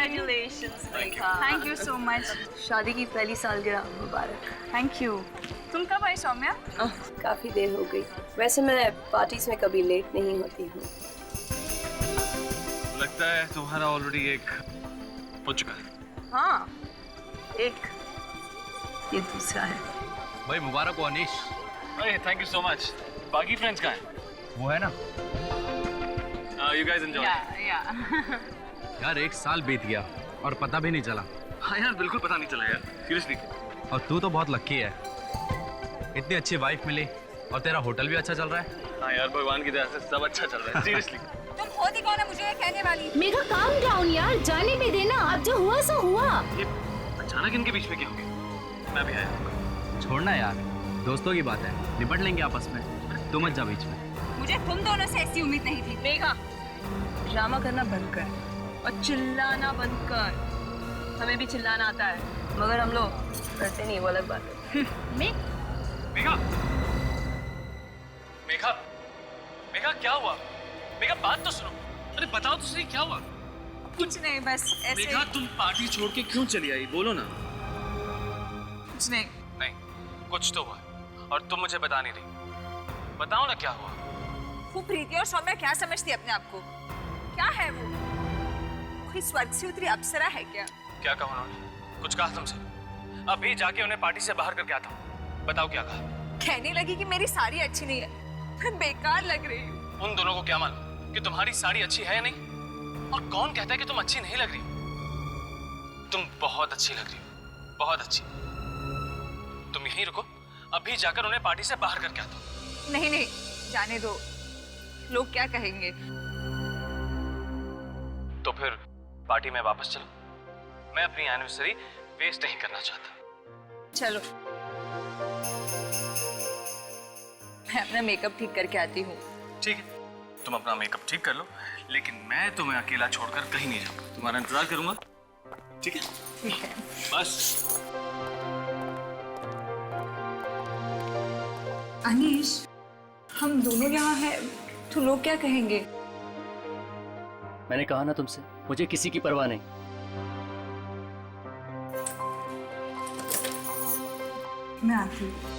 Congratulations, Megha. Thank you so much. शादी की पहली सालगिरह मुबारक। Thank you. तुम कब आई सौम्या? काफी देर हो गई। वैसे मैं पार्टीज में कभी लेट नहीं होती हूँ। लगता है तुम्हारा ऑलरेडी एक हो चुका है। हाँ, एक, ये दूसरा है। भाई मुबारक हो अनीश। अरे थैंक यू सो मच। बाकी फ्रेंड्स कहाँ हैं? वो है ना यू गाइस एंजॉय। या यार, 1 साल बीत गया और पता भी नहीं चला। हाँ यार, बिल्कुल पता नहीं चला यार, सीरियसली। और तू तो बहुत लकी है, इतनी अच्छी वाइफ मिली और तेरा होटल भी अच्छा चल रहा है। हाँ यार, भगवान की दया से सब अच्छा चल रहा है, सीरियसली। तुम होती कौन है मुझे ये कहने वाली? मेघा काम डाउन यार, जाने भी देना। अब जो हुआ सो हुआ। ये अचानक इनके बीच में क्या हो गया? मैं भी आया। छोड़ना यार, दोस्तों की बात है, निपट लेंगे आपस में। तू मत जा बीच में। मुझे तुम दोनों से ऐसी उम्मीद नहीं थी। मेघा, ड्रामा करना बंद कर और चिल्लाना बंद कर। हमें भी चिल्लाना आता है, मगर हम लोग करते नहीं, वो अलग बात है। मेघा, मेघा, मेघा क्या हुआ? मेघा बात तो सुनो। अरे बताओ तो सही, क्या हुआ? कुछ नहीं, बस ऐसे। मेघा, तुम पार्टी छोड़ के क्यों चली आई? बोलो ना। कुछ नहीं। नहीं, कुछ तो हुआ और तुम मुझे बता नहीं रही। बताओ ना क्या हुआ। वो प्रीति और सौम्या क्या समझती है अपने आप को? क्या है वो? कोई स्वर्ग से उतरी अप्सरा है क्या? क्या कहा उन्होंने? कुछ कहा तुमसे? अभी जाके उन्हें पार्टी से बाहर करके आता हूँ। बताओ क्या कहा? कहने लगी कि मेरी साड़ी अच्छी नहीं है, मैं बेकार लग रही हूँ। उन दोनों को क्या मालूम कि तुम्हारी साड़ी अच्छी है या नहीं? और कौन कहता है कि तुम अच्छी नहीं लग रही? तुम बहुत अच्छी लग रही हो, बहुत अच्छी। तुम यहीं रुको, अभी जाकर उन्हें पार्टी से बाहर करके आता हूँ। नहीं नहीं, जाने दो, लोग क्या कहेंगे? तो फिर पार्टी में वापस चलो। मैं अपनी एनिवर्सरी वेस्ट नहीं करना चाहता। चलो, मैं अपना मेकअप ठीक करके आती हूँ। ठीक है, तुम अपना मेकअप ठीक कर लो, लेकिन मैं तुम्हें अकेला छोड़कर कहीं नहीं जाऊंगा। तुम्हारा इंतजार करूंगा, ठीक है? ठीक है। बस। अनीश, हम दोनों यहाँ हैं, तो लोग क्या कहेंगे? मैंने कहा ना तुमसे, मुझे किसी की परवाह नहीं। मैं आती हूँ।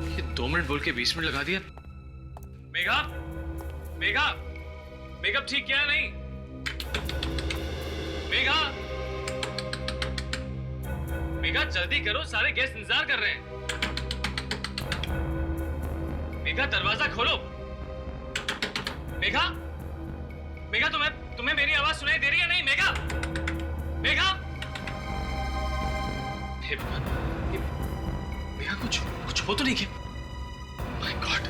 ये 2 मिनट बोल के 20 मिनट लगा दिया। मेघा, मेघा, मेकअप ठीक किया नहीं? मेघा, मेघा जल्दी करो, सारे गेस्ट इंतजार कर रहे हैं। मेघा दरवाजा खोलो। मेघा, मेघा तुम्हें मेरी आवाज सुनाई दे रही है नहीं? मेघा, मेघा, हे भगवान, मेघा कुछ हो तो नहीं क्या? My god.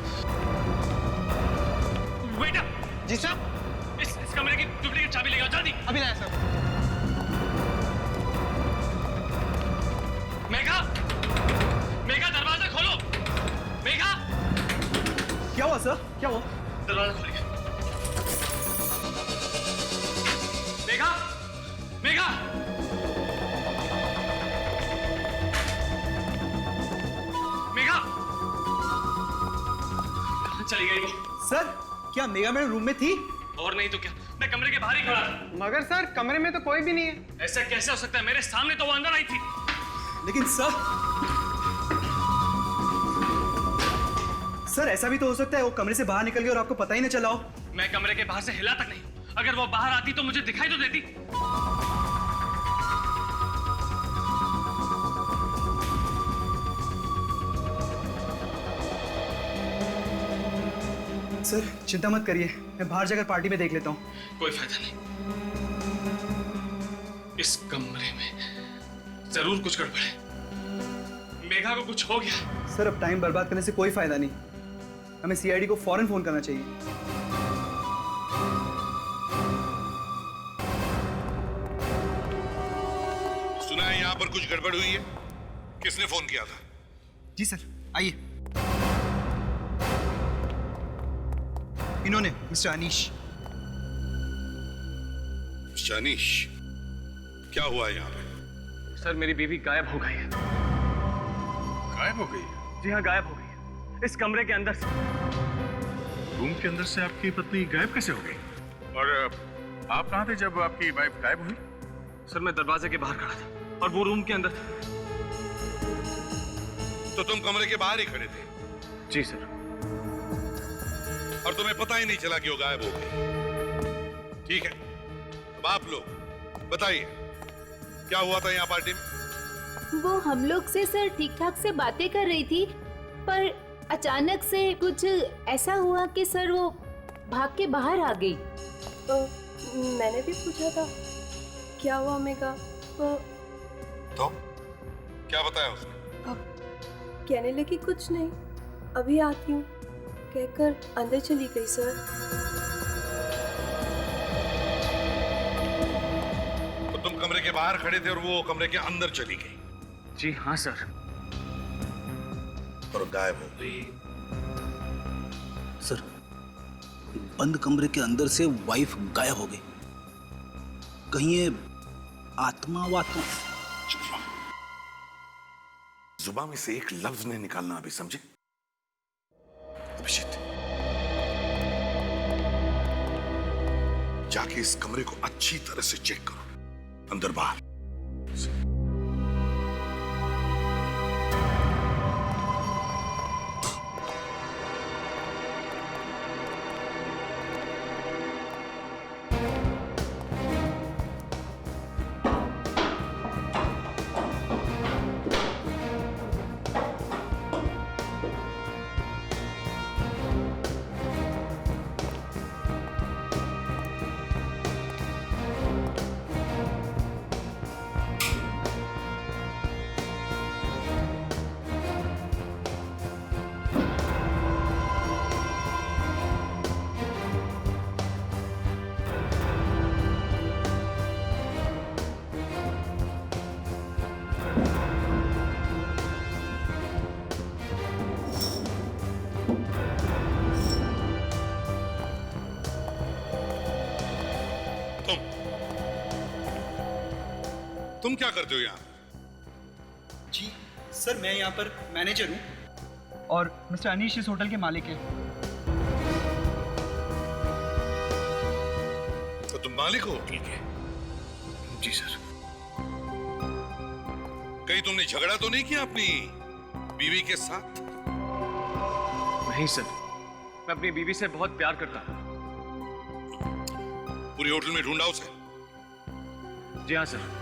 Wait up. जी सर। इस कमरे की डुप्लीकेट चाबी लेकर आओ जल्दी। अभी लाया सर। मेघा, मेघा दरवाजा खोलो। मेघा, क्या हुआ सर? क्या हुआ? दरवाजा खोलिए। मेघा, मेघा, मेघा, कहाँ चली गई वो? सर, क्या मेघा मैडम रूम में थी? और नहीं तो क्या, मैं कमरे के बाहर ही खड़ा था। मगर सर, कमरे में तो कोई भी नहीं है। ऐसा कैसे हो सकता है? मेरे सामने तो वो अंदर आई थी। लेकिन सर ऐसा भी तो हो सकता है वो कमरे से बाहर निकल गई और आपको पता ही न चला हो। मैं कमरे के बाहर से हिला तक नहीं हूं। अगर वो बाहर आती तो मुझे दिखाई तो देती। सर चिंता मत करिए, मैं बाहर जाकर पार्टी में देख लेता हूँ। कोई फायदा नहीं, इस कमरे में जरूर कुछ गड़बड़ है। मेघा को कुछ हो गया। सर अब टाइम बर्बाद करने से कोई फायदा नहीं, हमें सीआईडी को फौरन फोन करना चाहिए। सुना है यहाँ पर कुछ गड़बड़ हुई है, किसने फोन किया था? जी सर, आइए। इन्होंने, मिस्टर अनीश। शानिश, क्या हुआ यहाँ पे? सर मेरी बीवी गायब हो गई है। गायब हो गई है? जी हाँ, गायब हो गई है, इस कमरे के अंदर से। रूम के अंदर से आपकी पत्नी गायब कैसे हो गई? और आप कहाँ थे जब आपकी वाइफ गायब हुई? सर मैं दरवाजे के बाहर खड़ा था और वो रूम के अंदर था। तो तुम कमरे के बाहर ही खड़े थे? जी सर। और तुम्हें पता ही नहीं चला कि वो गायब हो गई? ठीक है, अब आप लोग बताइए क्या हुआ था यहाँ पार्टी में? वो हम लोग से सर ठीक ठाक से बातें कर रही थी, पर अचानक से कुछ ऐसा हुआ कि सर वो भाग के बाहर आ गई। मैंने भी पूछा था क्या हुआ मेघा, तो क्या बताया उसने? कहने लगी कुछ नहीं, अभी आती हूँ कहकर अंदर चली गई सर। तो तुम कमरे के बाहर खड़े थे और वो कमरे के अंदर चली गई? जी हाँ सर। और गायब हो गई? सर बंद कमरे के अंदर से वाइफ गायब हो गई, कहीं ये आत्मा वात्मा? चुप रहो, जुबान में से एक लफ्ज नहीं निकालना अभी, समझे? अभिजीत, जाके इस कमरे को अच्छी तरह से चेक करो, अंदर बाहर। तुम क्या करते हो यहाँ? जी सर, मैं यहाँ पर मैनेजर हूँ और मिस्टर अनीश इस होटल के मालिक हैं। तो तुम मालिक हो होटल के? जी सर। कहीं तुमने झगड़ा तो नहीं किया अपनी बीवी के साथ? नहीं सर, मैं अपनी बीवी से बहुत प्यार करता हूँ। पूरी होटल में ढूंढा उसे? जी हाँ सर।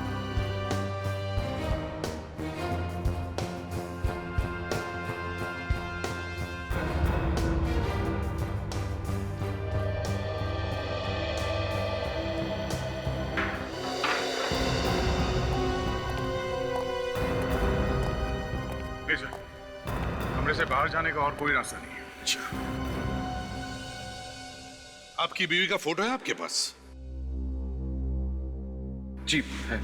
कमरे से बाहर जाने का और कोई रास्ता नहीं है। अच्छा, आपकी बीवी का फोटो है आपके पास? जी है।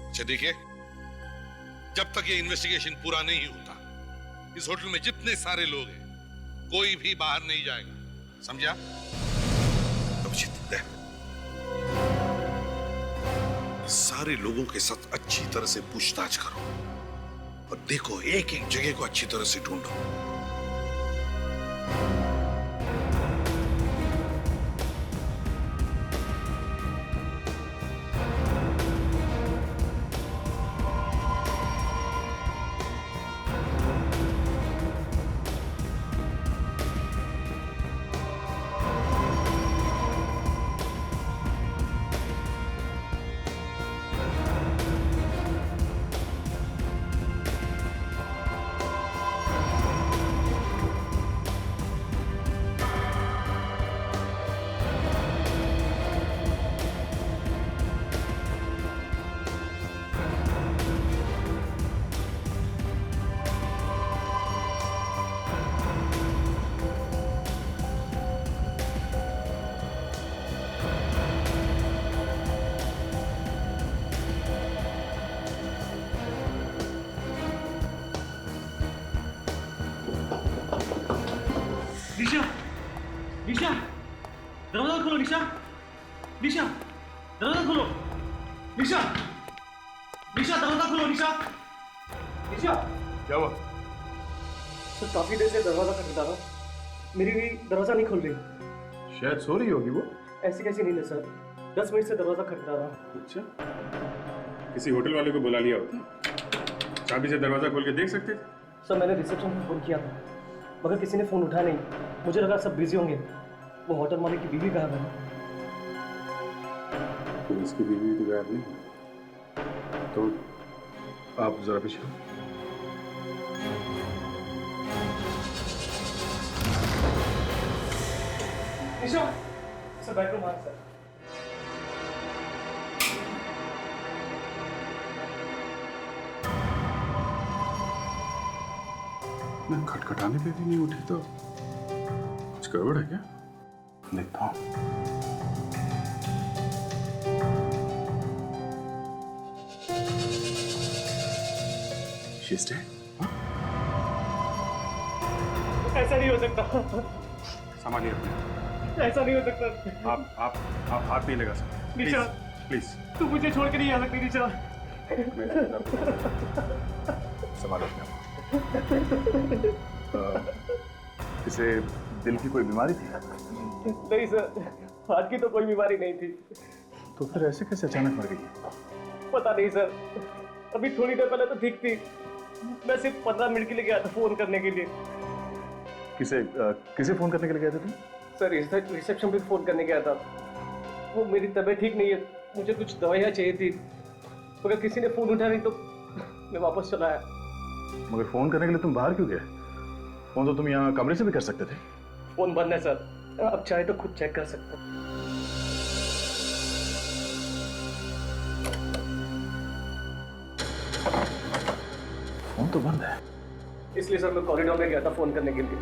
अच्छा देखिए, जब तक ये इन्वेस्टिगेशन पूरा नहीं होता, इस होटल में जितने सारे लोग हैं, कोई भी बाहर नहीं जाएगा, समझा? अभिजीत, सारे लोगों के साथ अच्छी तरह से पूछताछ करो और देखो, एक एक जगह को अच्छी तरह से ढूंढो। निशा, निशा, दरवाजा खोलो निशा, निशा, दरवाजा खोलो, निशा, निशा दरवाजा खोलो निशा, निशा। क्या हुआ? सर काफी देर से दरवाजा खटखटा रहा, मेरी भी दरवाजा नहीं खुल रही। शायद सो रही होगी वो। ऐसी कैसी नींद है सर, 10 मिनट से दरवाजा खटखटा रहा। अच्छा, किसी होटल वाले को बुला लिया होता, चाबी से दरवाजा खोल के देख सकते थे। सर मैंने रिसेप्शन पर फोन किया था, मगर किसी ने फोन उठाया नहीं। मुझे लगा सब बिजी होंगे। वो होटल मालिक की बीवी गायब है। तो इसकी बीवी तो गायब नहीं, तो आप जरा पीछे। निशा, सर बेडरूम आ सर। मैं खटखटाने पे भी नहीं उठी तो कुछ गड़बड़ है क्या? देखता हूँ। She's dead? ऐसा नहीं हो सकता, संभालिए अपने। ऐसा नहीं हो सकता। आप हाथ नहीं लगा सकते। निशा, प्लीज तू मुझे छोड़ के नहीं आ सकती निशा। संभालो अपने आप। इसे दिल की कोई बीमारी थी? नहीं सर, हार्ट की तो कोई बीमारी नहीं थी। तो फिर ऐसे कैसे अचानक मर गई? पता नहीं सर, अभी थोड़ी देर पहले तो ठीक थी। मैं सिर्फ 15 मिनट के लिए गया था फोन करने के लिए। किसे फोन करने के लिए गए थे तुम? सर रिसेप्शन पे फोन करने गया था। वो मेरी तबीयत ठीक नहीं है, मुझे कुछ दवाइयाँ चाहिए थी, मगर किसी ने फोन उठाया नहीं तो मैं वापस चला आया। मगर फोन करने के लिए तुम बाहर क्यों गए? फोन तो तुम यहाँ कमरे से भी कर सकते थे। फोन बंद है सर, अब चाहे तो खुद चेक कर सकते हैं। फोन तो बंद है। इसलिए सर मैं कॉरिडोर में गया था फोन करने के लिए।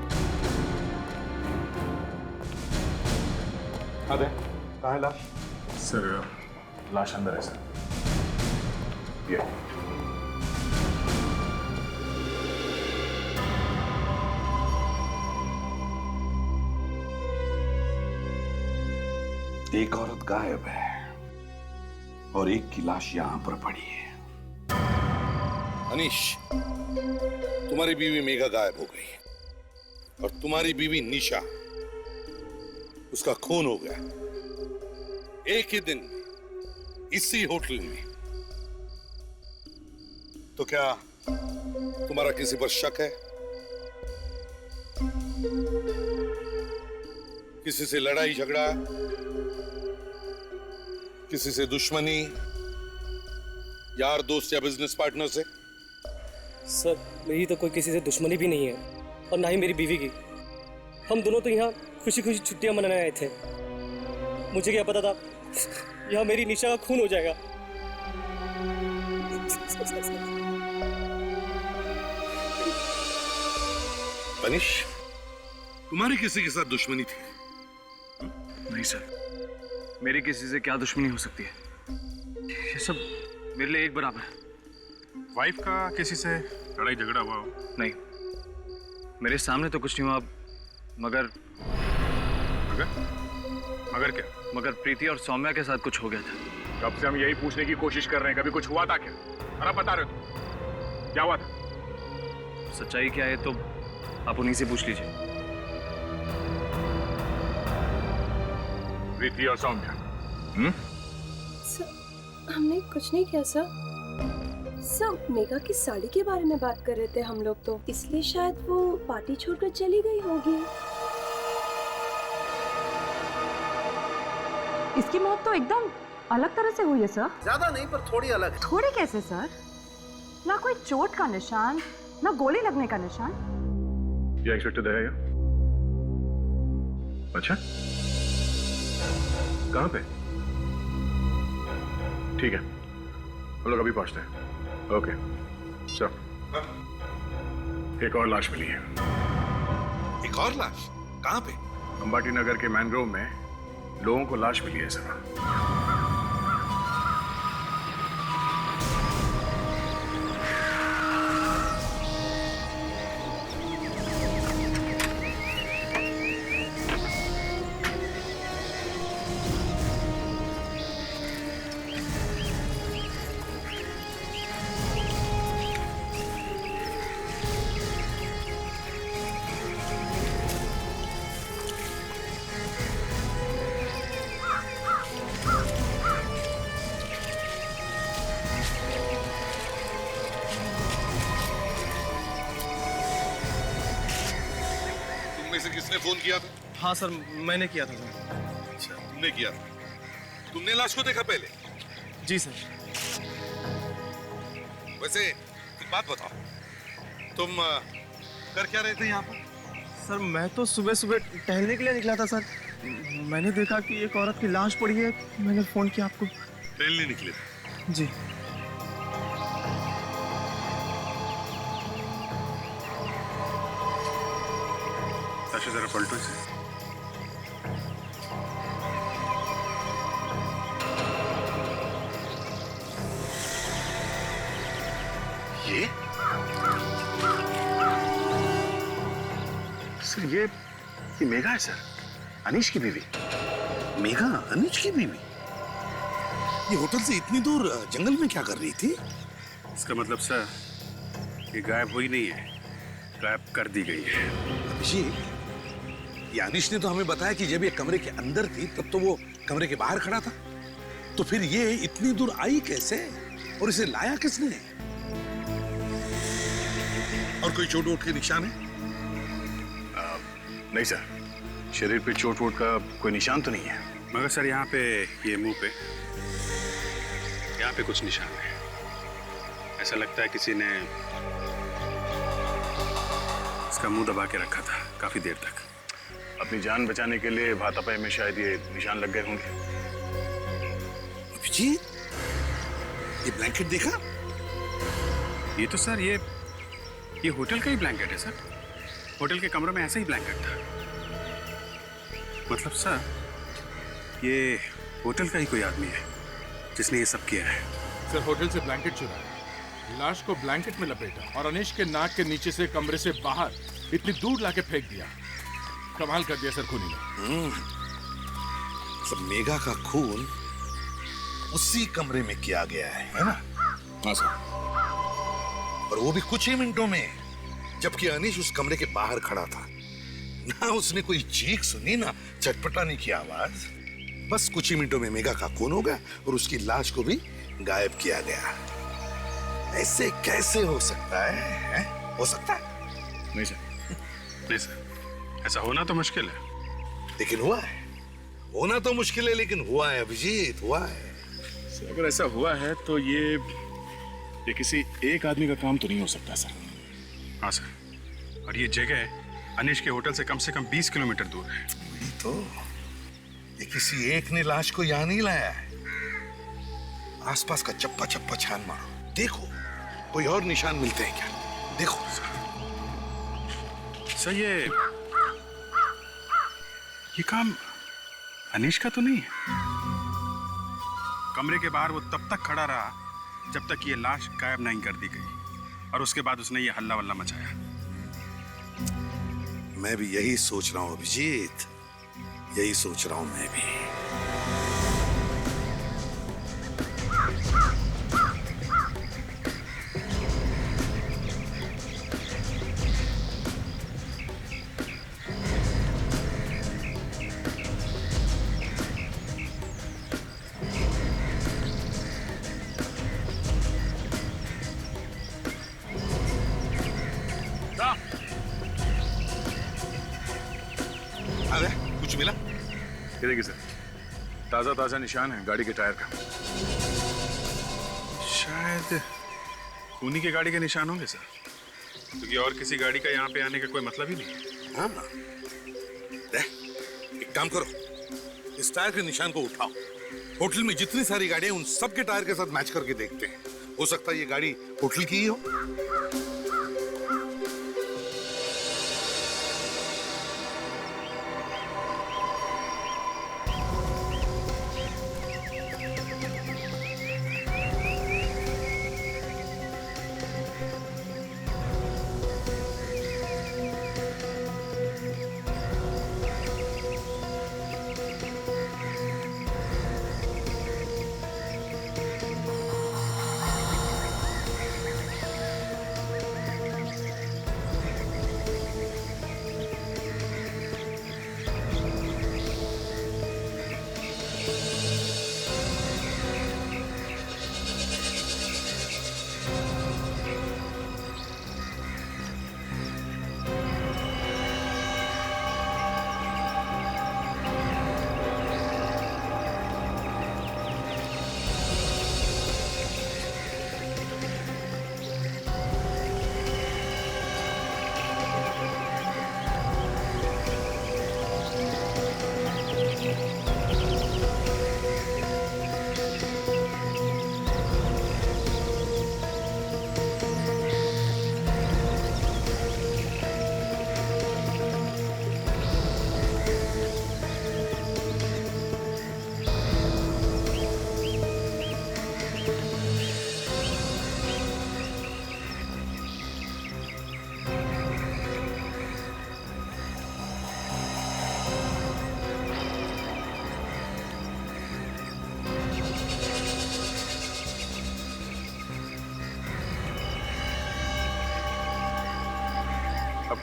अरे कहाँ है लाश? सर लाश अंदर है सर। ये एक औरत गायब है और एक की लाश यहां पर पड़ी है। अनीश, तुम्हारी बीवी मेघा गायब हो गई और तुम्हारी बीवी निशा, उसका खून हो गया एक ही दिन इसी होटल में। तो क्या तुम्हारा किसी पर शक है? किसी से लड़ाई झगड़ा, किसी से दुश्मनी, यार दोस्त या बिजनेस पार्टनर से? सर मेरी तो कोई किसी से दुश्मनी भी नहीं है और ना ही मेरी बीवी की। हम दोनों तो यहाँ खुशी खुशी छुट्टियां मनाने आए थे। मुझे क्या पता था यहाँ मेरी निशा का खून हो जाएगा। अनीश, तुम्हारी किसी के साथ दुश्मनी थी? नहीं सर, मेरी किसी से क्या दुश्मनी हो सकती है? ये सब मेरे लिए एक बराबर है। वाइफ का किसी से लड़ाई झगड़ा हुआ हो? नहीं, मेरे सामने तो कुछ नहीं हुआ, मगर मगर क्या? मगर प्रीति और सौम्या के साथ कुछ हो गया था। कब से हम यही पूछने की कोशिश कर रहे हैं, कभी कुछ हुआ था क्या? और आप बता रहे हो तो क्या हुआ था? सच्चाई क्या है तो आप उन्हीं से पूछ लीजिए। प्रीति और सौम्या? सर, हमने कुछ नहीं किया सर। सर मेघा की साड़ी के बारे में बात कर रहे थे हम लोग, तो इसलिए शायद वो पार्टी छोड़कर चली गई होगी। इसकी मौत तो एकदम अलग तरह से हुई है सर। ज्यादा नहीं पर थोड़ी अलग है। थोड़ी कैसे सर? ना कोई चोट का निशान, ना गोली लगने का निशान। ये एक्सपेक्टेड है? अच्छा, कहाँ पे? ठीक है, हम लोग अभी पहुंचते हैं। Okay sir. एक और लाश मिली है। एक और लाश? कहाँ पे? अंबाटी नगर के मैनग्रोव में लोगों को लाश मिली है सर। में से किसने फोन किया था? हाँ सर, मैंने किया था सर। अच्छा, तुमने किया था। तुमने लाश को देखा पहले? जी सर। वैसे एक बात बताओ, तुम कर क्या रहे थे यहाँ पर? सर मैं तो सुबह सुबह टहलने के लिए निकला था सर। मैंने देखा कि एक औरत की लाश पड़ी है, मैंने फोन किया आपको। टहलने निकले थे? जी। ताशा जरा पलटो इसे। ये सर ये मेघा है सर, अनीश की बीवी। मेघा अनीश की बीवी? ये होटल से इतनी दूर जंगल में क्या कर रही थी? इसका मतलब सर ये गायब हुई नहीं है, गायब कर दी गई है। अभिषेक, ये अनीश ने तो हमें बताया कि जब ये कमरे के अंदर थी तब तो वो कमरे के बाहर खड़ा था, तो फिर ये इतनी दूर आई कैसे और इसे लाया किसने? और कोई चोट वोट के निशान है? नहीं सर, शरीर पे चोट वोट का कोई निशान तो नहीं है, मगर सर यहाँ पे ये मुंह पे यहाँ पे कुछ निशान है। ऐसा लगता है किसी ने इसका मुंह दबा के रखा था काफी देर तक। अपनी जान बचाने के लिए भातापाई में शायद ये निशान लग गए होंगे। अभिजीत, ये ब्लैंकेट देखा? ये तो सर ये होटल का ही ब्लैंकेट है सर। होटल के कमरे में ऐसा ही ब्लैंकेट था। मतलब सर ये होटल का ही कोई आदमी है जिसने ये सब किया है। सर होटल से ब्लैंकेट चुराया, लाश को ब्लैंकेट में लपेटा और अनीश के नाक के नीचे से कमरे से बाहर इतनी दूर लाके फेंक दिया। कमाल कर दिया सर खूनी ने। सब मेघा का खून उसी कमरे में किया गया है ना? हाँ सर। और वो भी कुछ ही मिनटों में, जबकि अनीश उस कमरे के बाहर खड़ा था। ना उसने कोई चीख सुनी, ना चटपटाने की आवाज। बस कुछ ही मिनटों में मेघा का खून हो गया और उसकी लाश को भी गायब किया गया। ऐसे कैसे हो सकता है? हो सकता है? नहीं सर, नहीं सर, ऐसा होना तो मुश्किल है। लेकिन हुआ है। होना तो मुश्किल है लेकिन हुआ है अभिजीत, हुआ है। सर अगर ऐसा हुआ है तो ये किसी एक आदमी का काम तो नहीं हो सकता सर। हाँ सर, और ये जगह अनीश के होटल से कम 20 किलोमीटर दूर है। वही तो, ये किसी एक ने लाश को यहाँ नहीं लाया है। आसपास का चप्पा चप्पा छान मारो, देखो कोई और निशान मिलते हैं क्या? देखो सर ये काम अनीश का तो नहीं है। कमरे के बाहर वो तब तक खड़ा रहा जब तक ये लाश गायब नहीं कर दी गई, और उसके बाद उसने ये हल्ला वल्ला मचाया। मैं भी यही सोच रहा हूं अभिजीत, यही सोच रहा हूं मैं भी। अरे कुछ मिला? ये देखिए सर, ताजा ताजा निशान है गाड़ी के टायर का। शायद खूनी की गाड़ी के निशान होंगे सर, क्योंकि और किसी गाड़ी का यहाँ पे आने का कोई मतलब ही नहीं है। हाँ, एक काम करो, इस टायर के निशान को उठाओ। होटल में जितनी सारी गाड़ियां उन सब के टायर के साथ मैच करके देखते हैं। हो सकता है ये गाड़ी होटल की ही हो।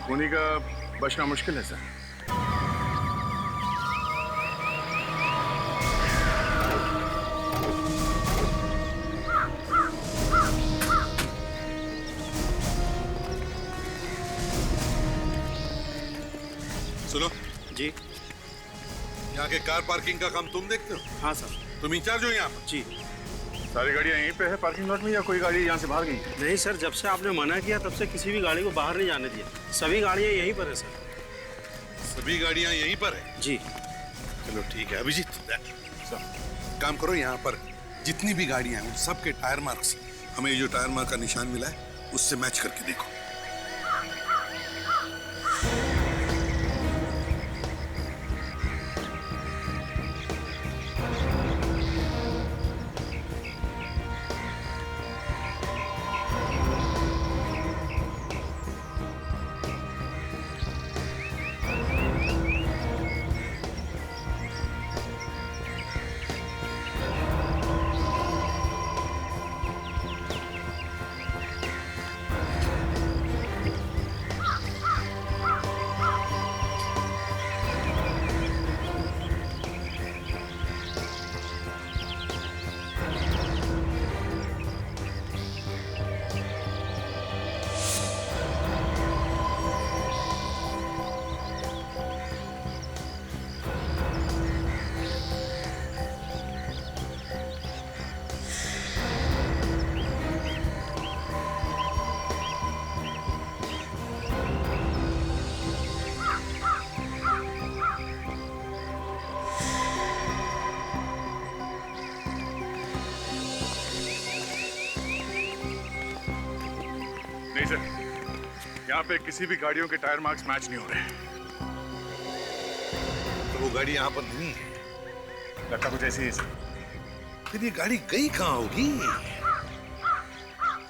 खूनी का बचना मुश्किल है सर। सुनो जी। यहाँ के कार पार्किंग का काम तुम देखते हो? हाँ सर। तुम इंचार्ज हो यहाँ पर? जी। सारी गाड़ियाँ यहीं पे है पार्किंग लॉट में, या कोई गाड़ी यहाँ से बाहर गई? नहीं सर, जब से आपने मना किया तब से किसी भी गाड़ी को बाहर नहीं जाने दिया। सभी गाड़ियाँ यहीं पर है सर। सभी गाड़ियाँ यहीं पर है? जी। चलो ठीक है अभिजीत, काम करो, यहाँ पर जितनी भी गाड़ियाँ हैं उन सबके टायर मार्क्स, हमें ये जो टायर मार्क का निशान मिला है उससे मैच करके देखो। नहीं सर, यहाँ पे किसी भी गाड़ियों के टायर मार्क्स मैच नहीं हो रहे। तो वो गाड़ी यहाँ पर नहीं है? लगता कुछ ऐसी है सर। फिर ये गाड़ी गई कहाँ होगी?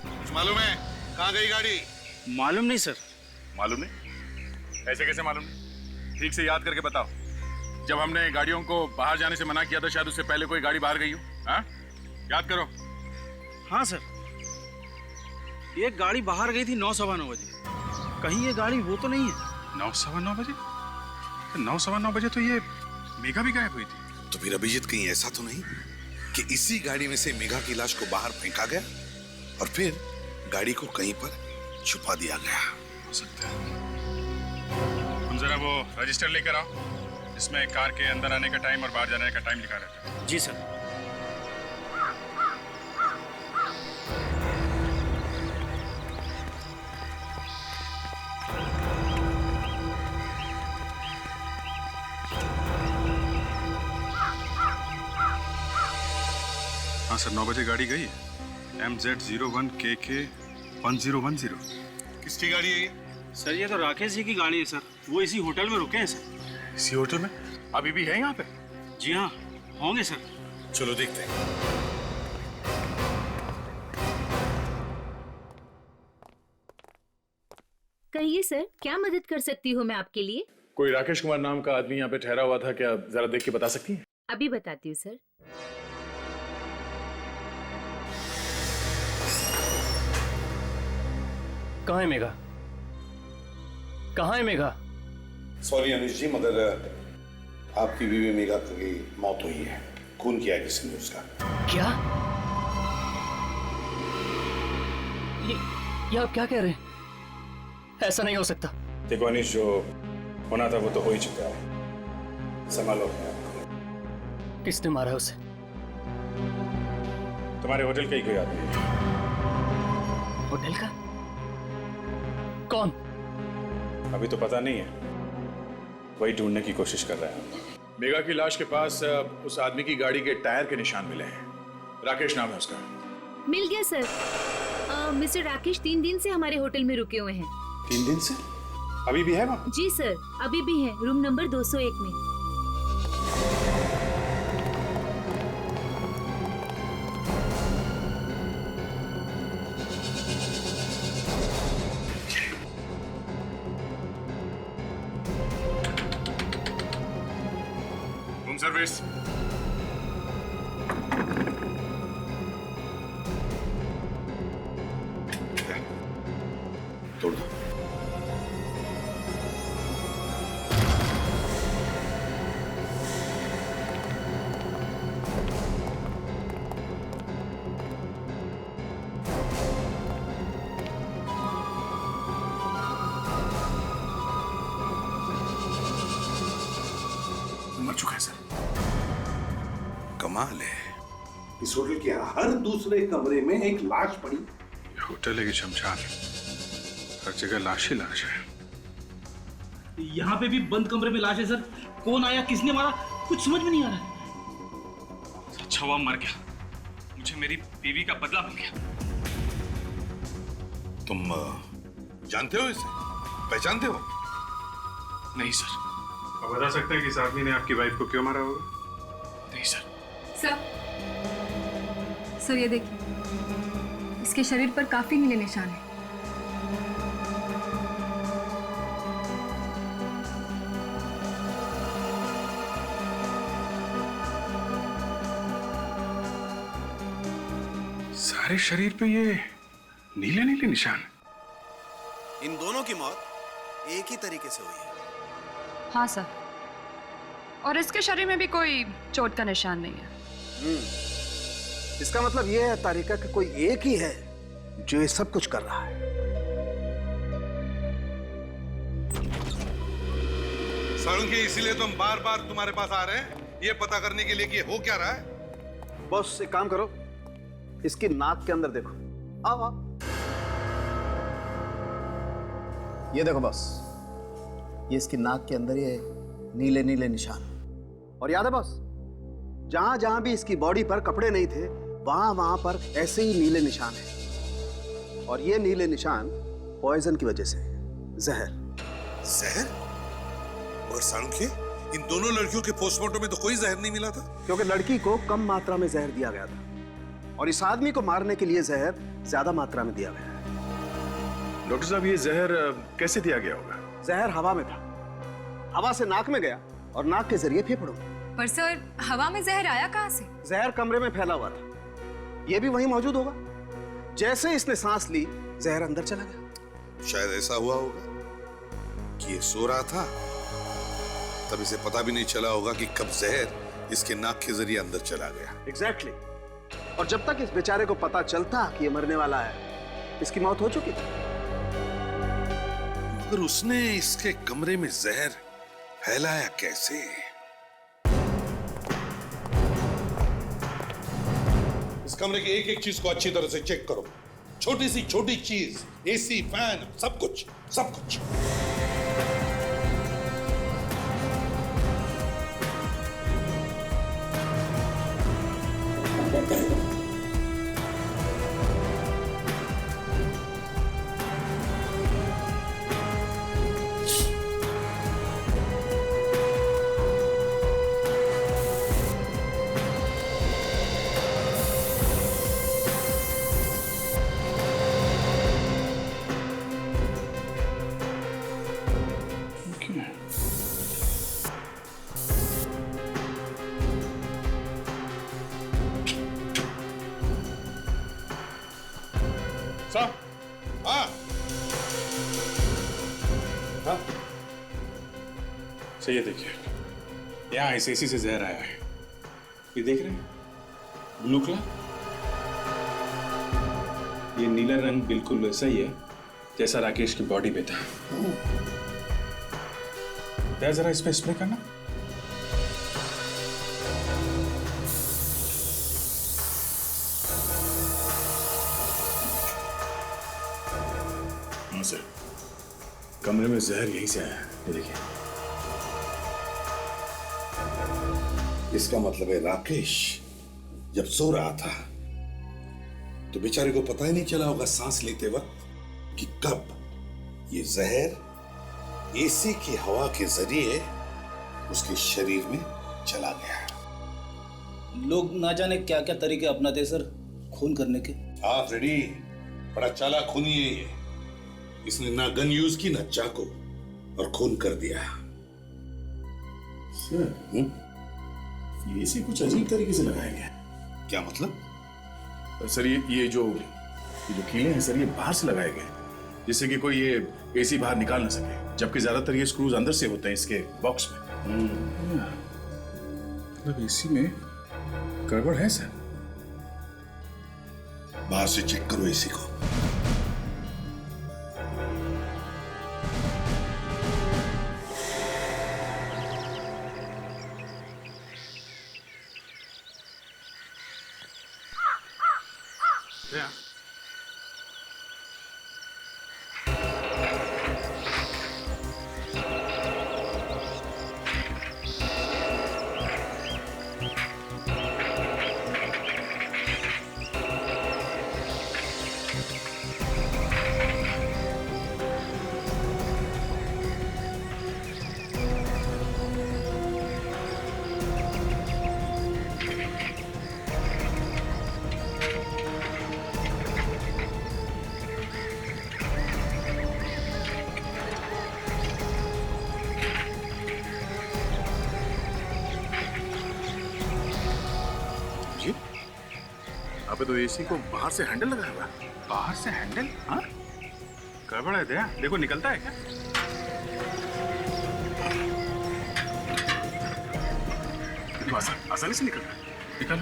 कुछ मालूम है कहाँ गई गाड़ी? मालूम नहीं सर। मालूम नहीं? ऐसे कैसे मालूम नहीं? ठीक से याद करके बताओ। जब हमने गाड़ियों को बाहर जाने से मना किया था, शायद उससे पहले कोई गाड़ी बाहर गई हो। हाँ, याद करो। हाँ सर, एक गाड़ी बाहर गई थी 9:15 बजे। कहीं ये गाड़ी वो तो नहीं है? 9:15 बजे? 9:15 बजे तो ये मेघा भी गायब हुई थी। तो फिर अभिजीत कहीं ऐसा तो नहीं कि इसी गाड़ी में से मेघा की लाश को बाहर फेंका गया और फिर गाड़ी को कहीं पर छुपा दिया गया? हो सकता है। तुम जरा वो रजिस्टर लेकर आओ, इसमें कार के अंदर आने का टाइम और बाहर जाने का टाइम लिखा रहता है। जी सर। हाँ सर, 9 बजे गाड़ी गई है। MZ01KK 1010। किसकी गाड़ी है ये? सर ये तो राकेश जी की गाड़ी है सर। वो इसी होटल में रुके हैं सर। इसी होटल में? अभी भी है यहाँ पे? जी हाँ, होंगे सर। चलो देखते हैं। कहिए सर, क्या मदद कर सकती हूँ मैं आपके लिए? कोई राकेश कुमार नाम का आदमी यहाँ पे ठहरा हुआ था क्या? जरा देख के बता सकती हैं? अभी बताती हूँ सर। कहाँ है मेघा? कहाँ है मेघा? सॉरी अनिश जी, मगर आपकी बीवी मेघा की मौत हुई है। खून किया है किसी ने उसका। क्या? ये आप क्या कह रहे हैं? ऐसा नहीं हो सकता। देखो अनिश, जो होना था वो तो हो ही चुका है। संभालो अपने आप को। किसने मारा है उसे? तुम्हारे होटल का ही कोई आदमी है। होटल का? कौन? अभी तो पता नहीं है, वही ढूंढने की कोशिश कर रहे हैं। मेघा की लाश के पास उस आदमी की गाड़ी के टायर के निशान मिले हैं। राकेश नाम है उसका। मिल गया सर। मिस्टर राकेश 3 दिन से हमारे होटल में रुके हुए हैं। 3 दिन से? अभी भी है वहाँ? जी सर, अभी भी है, रूम नंबर 201 में। Room service. तोड़ दो। मर चुका है सर। कमाल है, इस होटल के हर दूसरे कमरे में एक लाश पड़ी। होटल है कि शमशान, हर जगह लाश ही लाश है। यहाँ पे भी बंद कमरे में लाश है सर। कौन आया, किसने मारा, कुछ समझ में नहीं आ रहा है। अच्छा हुआ मर गया, मुझे मेरी बीवी का बदला मिल गया। तुम जानते हो इसे, पहचानते हो? नहीं सर। आप बता सकते हैं कि इस आदमी ने आपकी वाइफ को क्यों मारा होगा? नहीं सर। सर ये देखिए, इसके शरीर पर काफी नीले निशान हैं। सारे शरीर पे ये नीले नीले निशान। इन दोनों की मौत एक ही तरीके से हुई है। हाँ सर, और इसके शरीर में भी कोई चोट का निशान नहीं है। इसका मतलब ये है तारिका कि कोई एक ही है जो ये सब कुछ कर रहा है। साळुंखे, इसीलिए तो हम बार बार तुम्हारे पास आ रहे हैं, ये पता करने के लिए कि हो क्या रहा है। बॉस एक काम करो, इसकी नाक के अंदर देखो। आओ आओ। ये देखो बॉस, ये इसकी नाक के अंदर ये नीले नीले निशान। और याद है बॉस, जहां जहां भी इसकी बॉडी पर कपड़े नहीं थे वहां वहां पर ऐसे ही नीले निशान हैं। और ये नीले निशान पॉइजन की वजह से, जहर। जहर? और साळुंखे, इन दोनों लड़कियों के पोस्टमार्टम में तो कोई जहर नहीं मिला था। क्योंकि लड़की को कम मात्रा में जहर दिया गया था और इस आदमी को मारने के लिए जहर ज्यादा मात्रा में दिया गया है। डॉक्टर साहब, ये जहर कैसे दिया गया होगा? जहर हवा में था, हवा से नाक में गया और नाक के जरिए फेफड़ों में। पर सर, हवा में जहर आया कहाँ से? जहर कमरे में फैला हुआ था, ये भी वहीं मौजूद होगा। जैसे इसने सांस ली, जहर अंदर चला गया। शायद ऐसा हुआ होगा कि ये सो रहा था, तब इसे पता भी नहीं चला होगा कि कब जहर इसके नाक के जरिए अंदर चला गया। एग्जैक्टली। और जब तक इस बेचारे को पता चलता कि ये मरने वाला है, इसकी मौत हो चुकी थी। मगर उसने इसके कमरे में जहर फैलाया कैसे? इस कमरे की एक एक चीज को अच्छी तरह से चेक करो, छोटी सी छोटी चीज, एसी, फैन, सब कुछ, सब कुछ। सर ये देखिए, यहाँ इस एसी से जहर आया है। ये देख रहे हैं, ब्लू कलर। ये नीला रंग बिल्कुल वैसा ही है जैसा राकेश की बॉडी पे था। जरा इस पे स्प्रे करना। हाँ सर, कमरे में जहर यहीं से आया है। ये देखिए। इसका मतलब है राकेश जब सो रहा था तो बेचारे को पता ही नहीं चला होगा सांस लेते वक्त कि कब ये जहर एसी की हवा के जरिए उसके शरीर में चला गया। लोग ना जाने क्या क्या तरीके अपनाते सर खून करने के। हाँ फ्रेडी, बड़ा चालाक खूनी है ये। इसने ना गन यूज की ना चाकू, और खून कर दिया। सर, ये इसे कुछ अजीब तरीके से लगाया गया। क्या मतलब? सर ये जो कीले हैं सर, ये बाहर से लगाए गए जिससे कि कोई ये एसी बाहर निकाल ना सके, जबकि ज्यादातर ये स्क्रूज अंदर से होते हैं इसके बॉक्स में। मतलब एसी में गड़बड़ है सर। बाहर से चेक करो एसी को। अबे तो एसी को बाहर से हैंडल लगा हुआ है। बाहर से हैंडल? हाँ, गड़बड़ है दया। देखो निकलता है क्या? तो आसानी से निकल रहा है। निकल।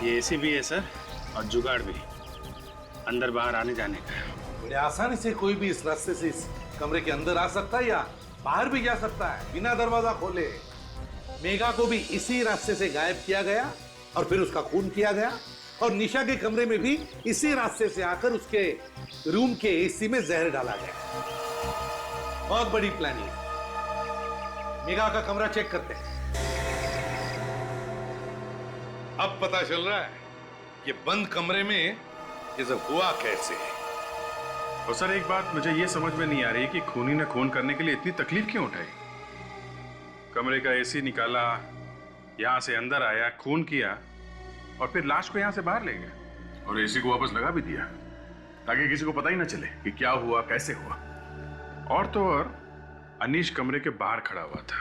ये एसी भी है सर, और जुगाड़ भी, अंदर बाहर आने जाने का। बड़े आसानी से कोई भी इस रास्ते से इस कमरे के अंदर आ सकता है या बाहर भी जा सकता है बिना दरवाजा खोले। मेघा को भी इसी रास्ते से गायब किया गया और फिर उसका खून किया गया, और निशा के कमरे में भी इसी रास्ते से आकर उसके रूम के एसी में जहर डाला गया। बहुत बड़ी प्लानिंग। मेघा का कमरा चेक करते हैं। अब पता चल रहा है कि बंद कमरे में ये सब हुआ कैसे। और सर एक बात मुझे ये समझ में नहीं आ रही कि खूनी ने खून करने के लिए इतनी तकलीफ क्यों उठाई। कमरे का एसी निकाला, यहां से अंदर आया, खून किया और फिर लाश को यहां से बाहर ले गया और एसी को वापस लगा भी दिया ताकि किसी को पता ही ना चले कि क्या हुआ, कैसे हुआ। और तो और अनीश कमरे के बाहर खड़ा हुआ था।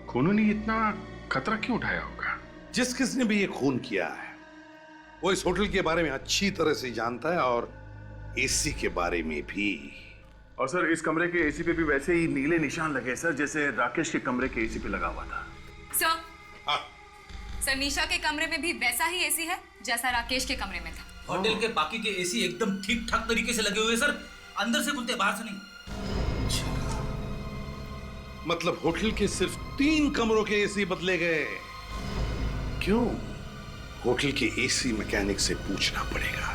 खूनों ने इतना खतरा क्यों उठाया होगा? जिस किसने भी ये खून किया है वो इस होटल के बारे में अच्छी तरह से जानता है और एसी के बारे में भी। और सर इस कमरे के एसी पे भी वैसे ही नीले निशान लगे सर, जैसे राकेश के कमरे के एसी पे लगा हुआ था। सर निशा के कमरे में भी वैसा ही एसी है जैसा राकेश के कमरे में था। होटल के बाकी के एसी एकदम ठीक ठाक तरीके से लगे हुए सर, अंदर से खुलते बाहर से नहीं। मतलब होटल के सिर्फ 3 कमरों के एसी बदले गए। क्यों? होटल के एसी मैकेनिक से पूछना पड़ेगा।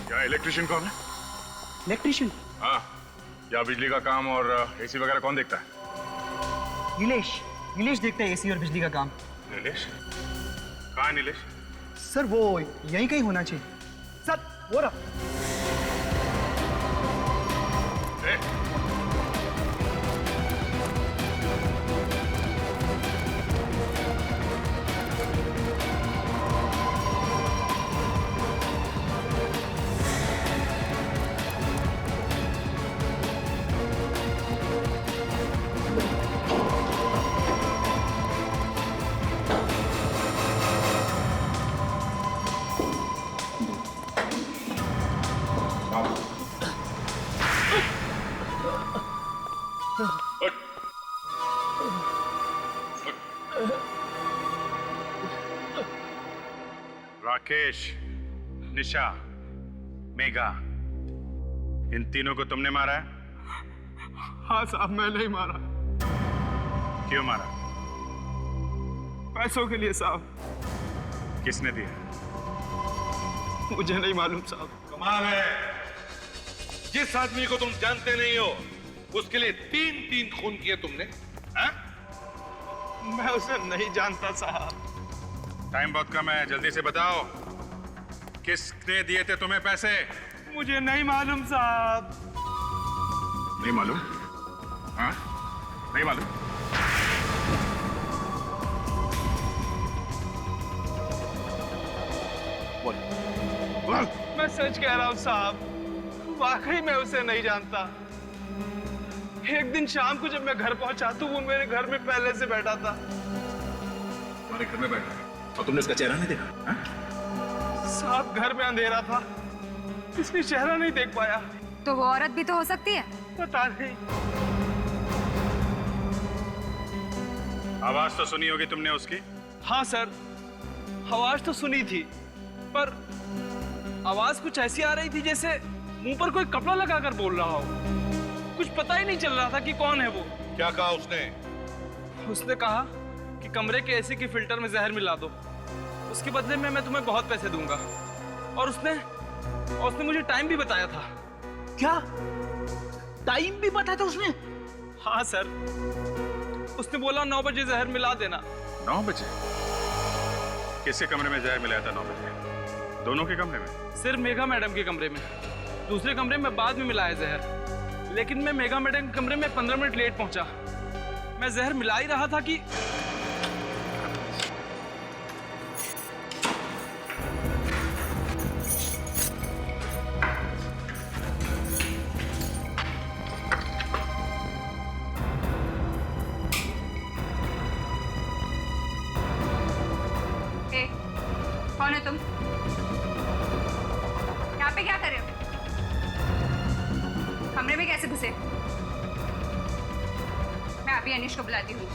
क्या इलेक्ट्रिशियन कौन है? इलेक्ट्रिशियन? हाँ, क्या बिजली का काम और एसी वगैरह कौन देखता है? नीलेश देखते हैं एसी और बिजली का काम। नीलेश? कहाँ है नीलेश? सर वो यहीं कहीं होना चाहिए। सर वो रहा। राकेश, निशा, मेघा, इन तीनों को तुमने मारा है? हाँ साहब, मैं नहीं मारा। क्यों मारा? पैसों के लिए साहब। किसने दिया? मुझे नहीं मालूम साहब। कमाल है, जिस आदमी को तुम जानते नहीं हो उसके लिए 3 खून किए तुमने। हा? मैं उसे नहीं जानता साहब। टाइम बहुत कम है, जल्दी से बताओ किसने दिए थे तुम्हें पैसे? मुझे नहीं मालूम साहब। नहीं मालूम? हाँ? नहीं मालूम? बोल। मैं सच कह रहा हूँ साहब, वाकई मैं उसे नहीं जानता। एक दिन शाम को जब मैं घर पहुंचा तो वो मेरे घर में पहले से बैठा था। तुम्हारे घर में बैठा और तुमने उसका चेहरा नहीं देखा? हाँ? साहब घर में अंधेरा था, इसलिए चेहरा नहीं देख पाया। तो वो औरत भी तो हो सकती है। पता नहीं। आवाज तो सुनी होगी तुमने उसकी? हाँ सर, आवाज तो सुनी थी, पर आवाज कुछ ऐसी आ रही थी जैसे मुंह पर कोई कपड़ा लगाकर बोल रहा हो। कुछ पता ही नहीं चल रहा था कि कौन है वो। क्या कहा उसने? उसने कहा कि कमरे के एसी के फिल्टर में जहर मिला दो, उसके बदले में मैं तुम्हें बहुत पैसे दूंगा। और उसने मुझे टाइम भी बताया था। क्या टाइम भी बताया था उसने? हाँ सर, उसने बोला 9 बजे जहर मिला देना। 9 बजे? किसके कमरे में जहर मिलाया था 9 बजे? दोनों के कमरे में? सिर्फ मेघा मैडम के कमरे में। दूसरे कमरे में बाद में मिलाया जहर, लेकिन मैं मेघा मैडम के कमरे में 15 मिनट लेट पहुंचा। मैं जहर मिला ही रहा था कि मैं अभी अनीश को बुलाती हूँ।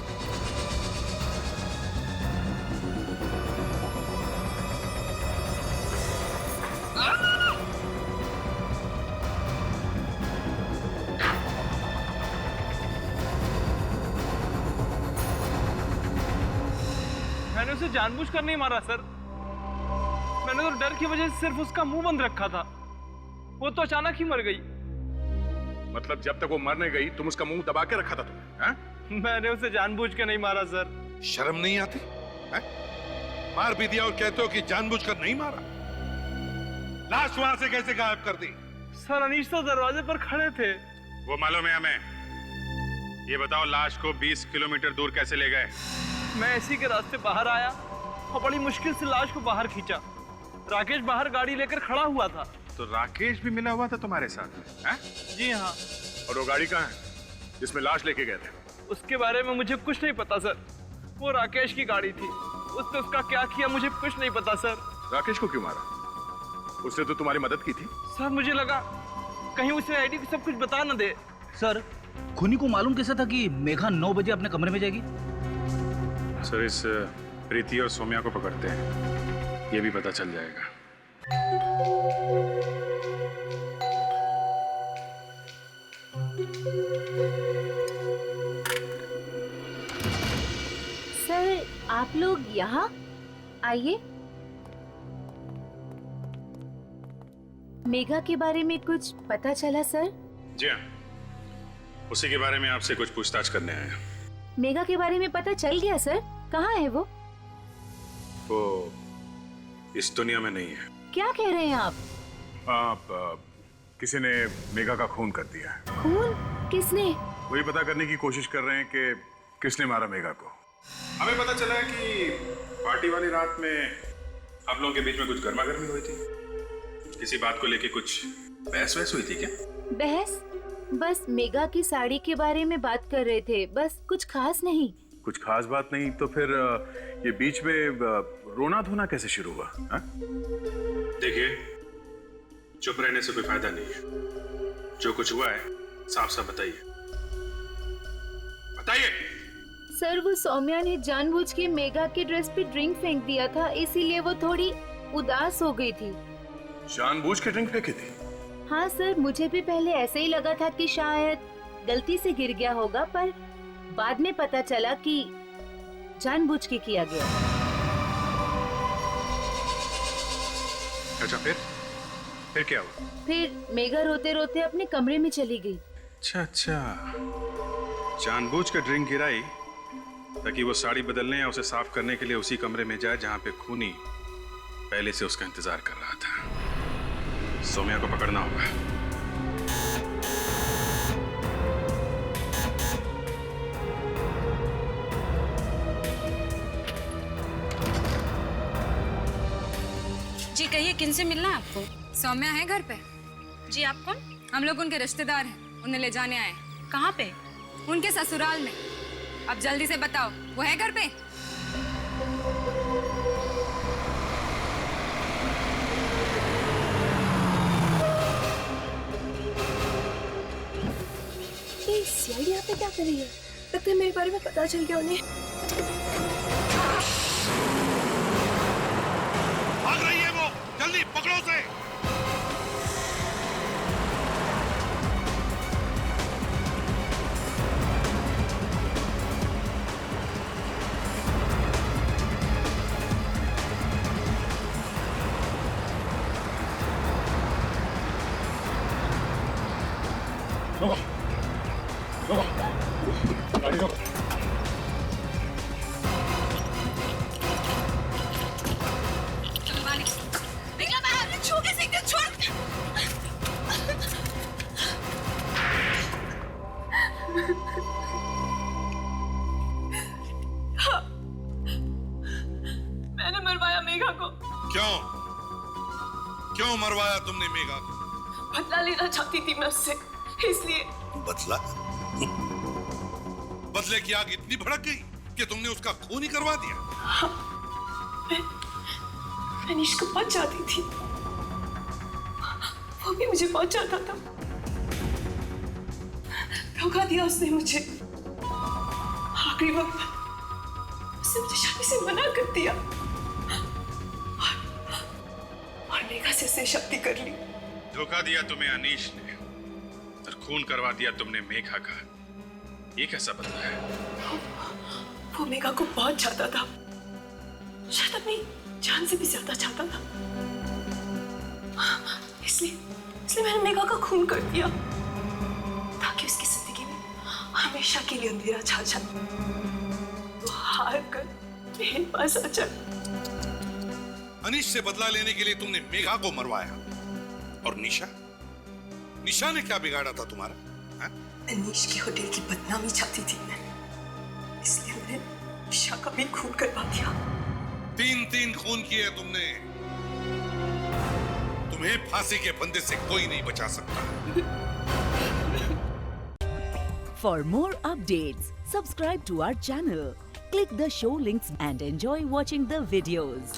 मैंने उसे जानबूझकर नहीं मारा सर। मैंने तो डर की वजह से सिर्फ उसका मुंह बंद रखा था। वो तो अचानक ही मर गई। मतलब जब तक वो मरने गई तुम उसका मुंह दबा के रखा था तुमने? हैं? मैंने उसे जानबूझ के नहीं मारा सर। शर्म नहीं आती? हैं? मार भी दिया और कहते हो कि जानबूझकर नहीं मारा। लाश वहां से कैसे गायब कर दी? सर अनीश तो दरवाजे पर खड़े थे। वो मालूम है हमें। ये बताओ लाश को 20 किलोमीटर दूर कैसे ले गए? मैं इसी के रास्ते बाहर आया और बड़ी मुश्किल से लाश को बाहर खींचा। राकेश बाहर गाड़ी लेकर खड़ा हुआ था। तो राकेश भी मिला हुआ था तुम्हारे साथ में? हैं? जी हाँ। और वो गाड़ी कहाँ है जिसमें लाश लेके गए थे? उसके बारे में मुझे कुछ नहीं पता सर। वो राकेश की गाड़ी थी। उसने उसका क्या किया मुझे कुछ नहीं पता सर। राकेश को क्यों मारा? उसने तो तुम्हारी मदद की थी। सर मुझे लगा कहीं उसे आईडी को सब कुछ बता न दे। सर खूनी को मालूम कैसा था कि मेघा 9 बजे अपने कमरे में जाएगी? सर इस प्रीति और सौम्या को पकड़ते हैं, ये भी पता चल जाएगा। सर आप लोग यहाँ आइए। मेघा के बारे में कुछ पता चला सर? जी हाँ, उसी के बारे में आपसे कुछ पूछताछ करने आए हैं। मेघा के बारे में पता चल गया सर? कहाँ है वो? वो इस दुनिया में नहीं है। क्या कह रहे हैं आप? किसी ने मेघा का खून कर दिया है। खून? किसने? वही पता करने की कोशिश कर रहे हैं कि किसने मारा मेघा को। हमें पता चला है कि पार्टी वाली रात में आप लोगों के बीच में कुछ गर्मा गर्मी हुई थी। किसी बात को लेके कुछ बहस वहस हुई थी क्या? बहस? बस मेघा की साड़ी के बारे में बात कर रहे थे, बस कुछ खास नहीं। कुछ खास बात नहीं तो फिर ये बीच में रोना धोना कैसे शुरू हुआ? देखिए, चुप रहने से कोई फायदा नहीं है। जो कुछ हुआ है साफ साफ बताइए, बताइए। सर वो सौम्या ने जानबूझ के मेघा के ड्रेस पे ड्रिंक फेंक दिया था, इसीलिए वो थोड़ी उदास हो गई थी। जानबूझ के ड्रिंक फेंकी थी? हाँ सर, मुझे भी पहले ऐसे ही लगा था कि शायद गलती से गिर गया होगा, पर बाद में पता चला कि जानबूझ के किया गया। अच्छा फिर क्या हुआ? फिर मेघा रोते रोते अपने कमरे में चली गई। अच्छा, जानबूझ के ड्रिंक गिराई ताकि वो साड़ी बदलने या उसे साफ करने के लिए उसी कमरे में जाए जहां पे खूनी पहले से उसका इंतजार कर रहा था। सौम्या को पकड़ना होगा। जी कहिए, किनसे मिलना है आपको? सौम्या है घर पे? जी आप कौन? हम लोग उनके रिश्तेदार हैं, उन्हें ले जाने आए। कहाँ पे? उनके ससुराल में। अब जल्दी से बताओ, वो है घर पे? ये सीआईडी यहाँ पे क्या कर रही है? लगता है मेरे बारे में पता चल गया उन्हें। भाग रही है वो, जल्दी पकड़ो उसे। मैंने मरवाया मेघा को। क्यों मरवाया तुमने मेघा को? बदला लेना चाहती थी मैं उससे, इसलिए। बदला? बदले की आग इतनी भड़क गई कि तुमने उसका खून ही करवा दिया? हाँ, मैं अनीश को बहुत चाहती थी, वो भी मुझे बहुत चाहता था। धोखा दिया उसने मुझे। आखिरी वक्त उसने मुझे शादी से मना कर दिया और मेघा से शादी कर ली। धोखा दिया तुम्हें अनीश ने और खून करवा दिया तुमने मेघा का। ये कैसा बदला है? वो मेघा को बहुत चाहता था, शायद अपनी जान से भी ज्यादा चाहता था। इसलिए मैंने मेघा का खून कर दिया ताकि उसकी जिंदगी में हमेशा के लिए अंधेरा छा जाए। वो हार कर मेरे पास आ जाए। अनीश से बदला लेने के लिए तुमने मेघा को मरवाया। और निशा ने क्या बिगाड़ा था तुम्हारा? हा? अनीश की होटल की बदनामी चाहती थी मैं, इसलिए मैंने निशा का भी खून करवा दिया। 3 खून किए तुमने। तुम्हें फांसी के फंदे से कोई नहीं बचा सकता। For more updates, subscribe to our channel, click the show links and enjoy watching the videos.